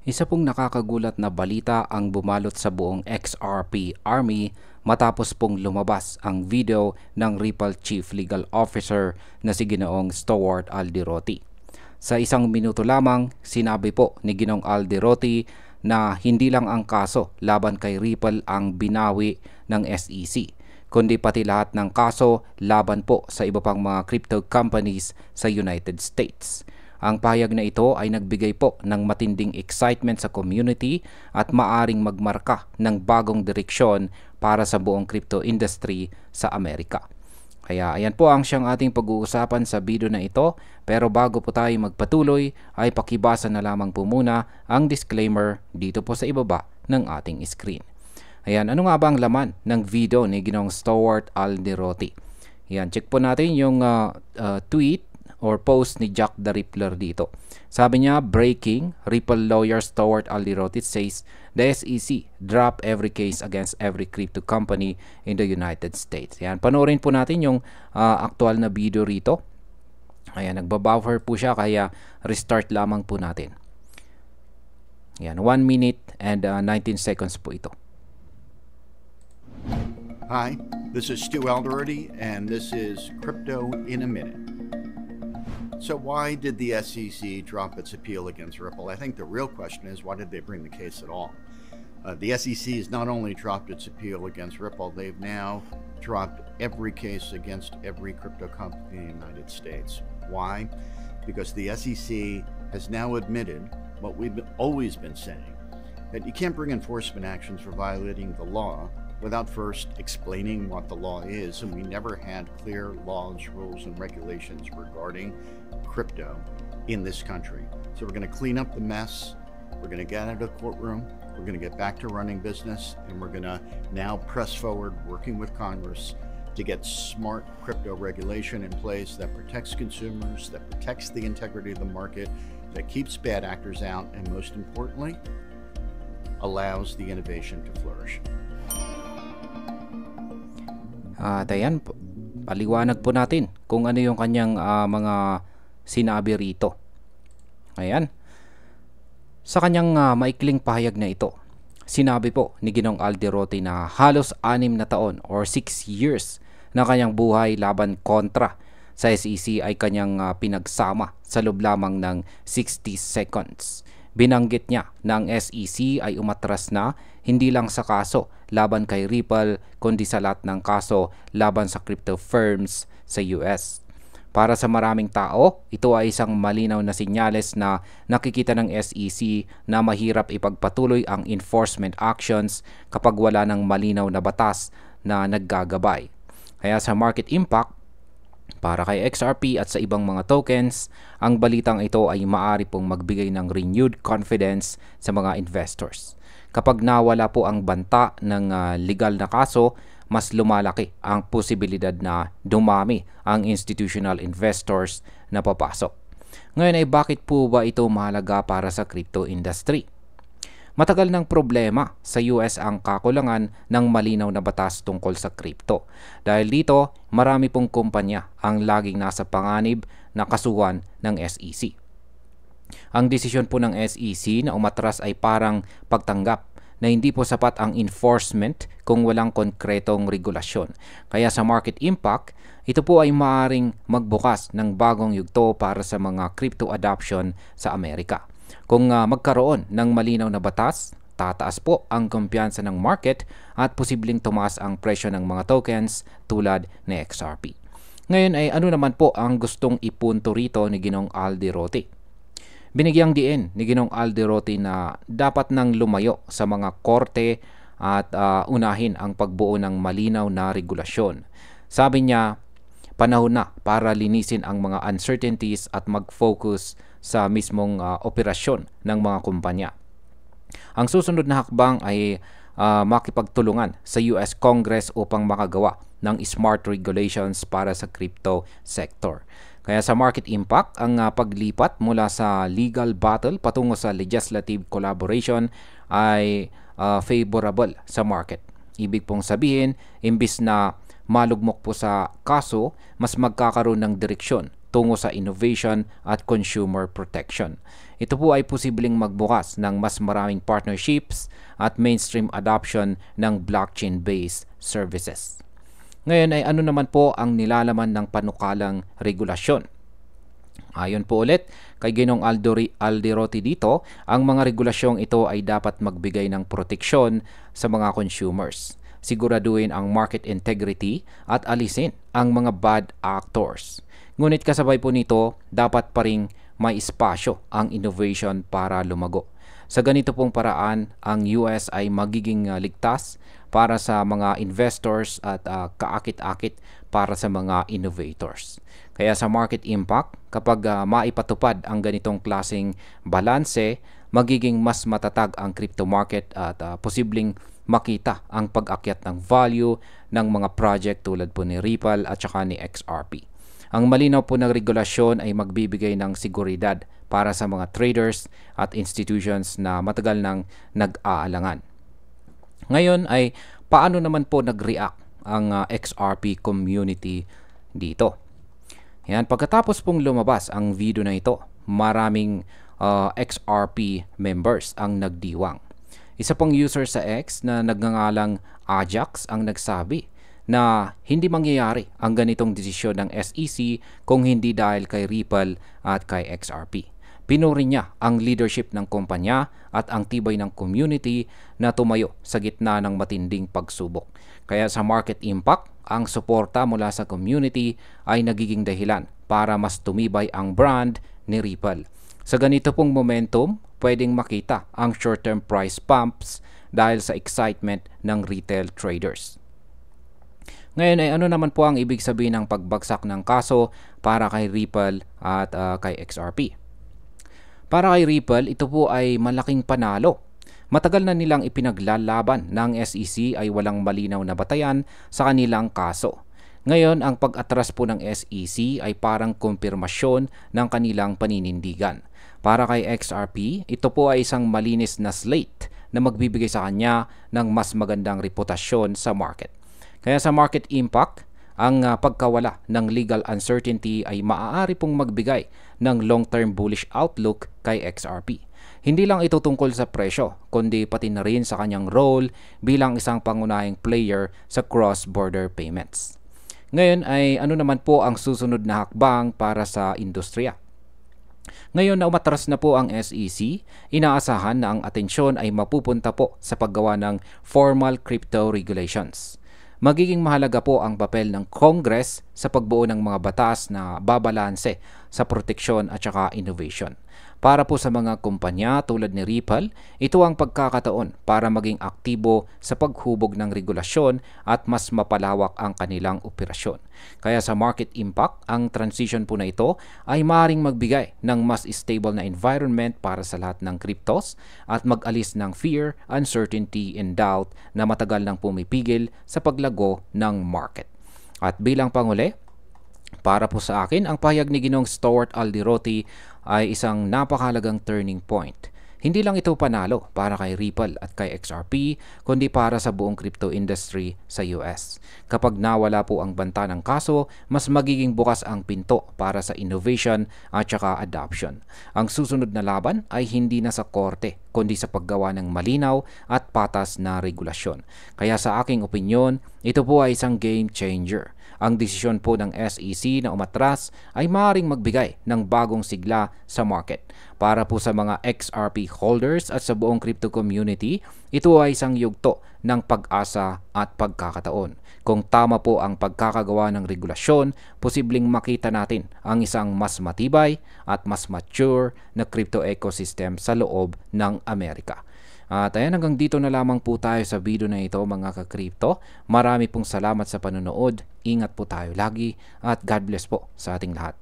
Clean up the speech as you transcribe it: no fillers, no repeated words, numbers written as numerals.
Isa pong nakakagulat na balita ang bumalot sa buong XRP Army matapos pong lumabas ang video ng Ripple Chief Legal Officer na si Ginoong Stewart Alderoty. Sa isang minuto lamang, sinabi po ni Ginoong Alderoty na hindi lang ang kaso laban kay Ripple ang binawi ng SEC, kundi pati lahat ng kaso laban po sa iba pang mga crypto companies sa United States. Ang pahayag na ito ay nagbigay po ng matinding excitement sa community at maaring magmarka ng bagong direksyon para sa buong crypto industry sa Amerika. Kaya ayan po ang siyang ating pag-uusapan sa video na ito, pero bago po tayo magpatuloy ay pakibasa na lamang po muna ang disclaimer dito po sa ibaba ng ating screen. Ayan, ano nga ba ang laman ng video ni Ginoong Stewart Alderoty? Ayan, check po natin yung tweet or post ni Jack the Rippler dito. Sabi niya, breaking, Ripple lawyer Stewart Alderoty says the SEC drop every case against every crypto company in the United States. Yan, panoorin po natin yung aktual na video rito. Ayan, nagbabuffer po siya kaya restart lamang po natin. Yan, 1 minute and 19 seconds po ito. Hi, this is Stu Alderoty and this is Crypto in a Minute. So why did the SEC drop its appeal against Ripple? I think the real question is, why did they bring the case at all? The SEC has not only dropped its appeal against Ripple, they've now dropped every case against every crypto company in the United States. Why? Because the SEC has now admitted what we've always been saying, that you can't bring enforcement actions for violating the law without first explaining what the law is, and we never had clear laws, rules, and regulations regarding crypto in this country. So we're going to clean up the mess, we're going to get out of the courtroom, we're going to get back to running business, and we're going to now press forward working with Congress to get smart crypto regulation in place that protects consumers, that protects the integrity of the market, that keeps bad actors out, and most importantly, allows the innovation to flourish. Ayan, paliwanag po natin kung ano yung kanyang mga sinabi rito. Ayan. Sa kanyang maikling pahayag na ito, sinabi po ni Ginoong Alderoty na halos 6 na taon or 6 years na kanyang buhay laban kontra sa SEC ay kanyang pinagsama sa loob lamang ng 60 seconds. Binanggit niya na ang SEC ay umatras na hindi lang sa kaso laban kay Ripple kundi sa lahat ng kaso laban sa crypto firms sa US. Para sa maraming tao, ito ay isang malinaw na senyales na nakikita ng SEC na mahirap ipagpatuloy ang enforcement actions kapag wala ng malinaw na batas na naggagabay. Kaya sa market impact, para kay XRP at sa ibang mga tokens, ang balitang ito ay maaari pong magbigay ng renewed confidence sa mga investors. Kapag nawala po ang banta ng legal na kaso, mas lumalaki ang posibilidad na dumami ang institutional investors na papasok. Ngayon ay bakit po ba ito mahalaga para sa crypto industry? Matagal ng problema sa US ang kakulangan ng malinaw na batas tungkol sa crypto. Dahil dito, marami pong kumpanya ang laging nasa panganib na kasuhan ng SEC. Ang desisyon po ng SEC na umatras ay parang pagtanggap na hindi po sapat ang enforcement kung walang konkretong regulasyon. Kaya sa market impact, ito po ay maaaring magbukas ng bagong yugto para sa mga crypto adoption sa Amerika. Kung magkaroon ng malinaw na batas, tataas po ang kumpiyansa ng market at posibleng tumaas ang presyo ng mga tokens tulad ni XRP. Ngayon ay ano naman po ang gustong ipunto rito ni Ginoong Alderoty? Binigyang diin ni Ginoong Alderoty na dapat nang lumayo sa mga korte at unahin ang pagbuo ng malinaw na regulasyon. Sabi niya, panahon na para linisin ang mga uncertainties at mag-focus sa mismong operasyon ng mga kumpanya. Ang susunod na hakbang ay makipagtulungan sa US Congress upang makagawa ng smart regulations para sa crypto sector. Kaya sa market impact, ang paglipat mula sa legal battle patungo sa legislative collaboration ay favorable sa market. Ibig pong sabihin, imbis na malugmok po sa kaso, mas magkakaroon ng direksyon tungo sa innovation at consumer protection. Ito po ay posibleng magbukas ng mas maraming partnerships at mainstream adoption ng blockchain-based services. Ngayon ay ano naman po ang nilalaman ng panukalang regulasyon? Ayon po ulit kay Ginong Alderoty dito, ang mga regulasyong ito ay dapat magbigay ng proteksyon sa mga consumers, siguraduhin ang market integrity at alisin ang mga bad actors. Ngunit kasabay po nito, dapat pa ring may espasyo ang innovation para lumago. Sa ganito pong paraan, ang US ay magiging ligtas para sa mga investors at kaakit-akit para sa mga innovators. Kaya sa market impact, kapag maipatupad ang ganitong klaseng balanse, magiging mas matatag ang crypto market at posibleng makita ang pag-akyat ng value ng mga project tulad po ni Ripple at saka ni XRP. Ang malinaw po ng regulasyon ay magbibigay ng seguridad para sa mga traders at institutions na matagal nang nag-aalangan. Ngayon ay paano naman po nag-react ang XRP community dito? Yan, pagkatapos pong lumabas ang video na ito, maraming XRP members ang nagdiwang. Isa pong user sa X na nagngangalang Ajax ang nagsabi na hindi mangyayari ang ganitong desisyon ng SEC kung hindi dahil kay Ripple at kay XRP. Pinuri niya ang leadership ng kumpanya at ang tibay ng community na tumayo sa gitna ng matinding pagsubok. Kaya sa market impact, ang suporta mula sa community ay nagiging dahilan para mas tumibay ang brand ni Ripple. Sa ganito pong momentum, pwedeng makita ang short-term price pumps dahil sa excitement ng retail traders. Ngayon ay ano naman po ang ibig sabihin ng pagbagsak ng kaso para kay Ripple at kay XRP? Para kay Ripple, ito po ay malaking panalo. Matagal na nilang ipinaglalaban ng SEC ay walang malinaw na batayan sa kanilang kaso. Ngayon, ang pag-atras po ng SEC ay parang kumpirmasyon ng kanilang paninindigan. Para kay XRP, ito po ay isang malinis na slate na magbibigay sa kanya ng mas magandang reputasyon sa market. Kaya sa market impact, ang pagkawala ng legal uncertainty ay maaari pong magbigay ng long-term bullish outlook kay XRP. Hindi lang ito tungkol sa presyo, kundi pati na rin sa kanyang role bilang isang pangunahing player sa cross-border payments. Ngayon ay ano naman po ang susunod na hakbang para sa industriya? Ngayon na umatras na po ang SEC, inaasahan na ang atensyon ay mapupunta po sa paggawa ng formal crypto regulations. Magiging mahalaga po ang papel ng Congress sa pagbuo ng mga batas na babalanse sa proteksyon at saka innovation. Para po sa mga kumpanya tulad ni Ripple, ito ang pagkakataon para maging aktibo sa paghubog ng regulasyon at mas mapalawak ang kanilang operasyon. Kaya sa market impact, ang transition po na ito ay maaaring magbigay ng mas stable na environment para sa lahat ng cryptos at mag-alis ng fear, uncertainty, and doubt na matagal nang pumipigil sa paglago ng market. At bilang panghuli, para po sa akin, ang pahayag ni Ginong Stuart Alderoty ay isang napakahalagang turning point. Hindi lang ito panalo para kay Ripple at kay XRP, kundi para sa buong crypto industry sa US. Kapag nawala po ang banta ng kaso, mas magiging bukas ang pinto para sa innovation at saka adoption. Ang susunod na laban ay hindi na sa korte, kundi sa paggawa ng malinaw at patas na regulasyon. Kaya sa aking opinyon, ito po ay isang game changer. Ang desisyon po ng SEC na umatras ay maaaring magbigay ng bagong sigla sa market. Para po sa mga XRP holders at sa buong crypto community, ito ay isang yugto ng pag-asa at pagkakataon. Kung tama po ang pagkakagawa ng regulasyon, posibleng makita natin ang isang mas matibay at mas mature na crypto ecosystem sa loob ng Amerika. At ayan, hanggang dito na lamang po tayo sa video na ito mga ka-crypto. Marami pong salamat sa panonood. Ingat po tayo lagi at God bless po sa ating lahat.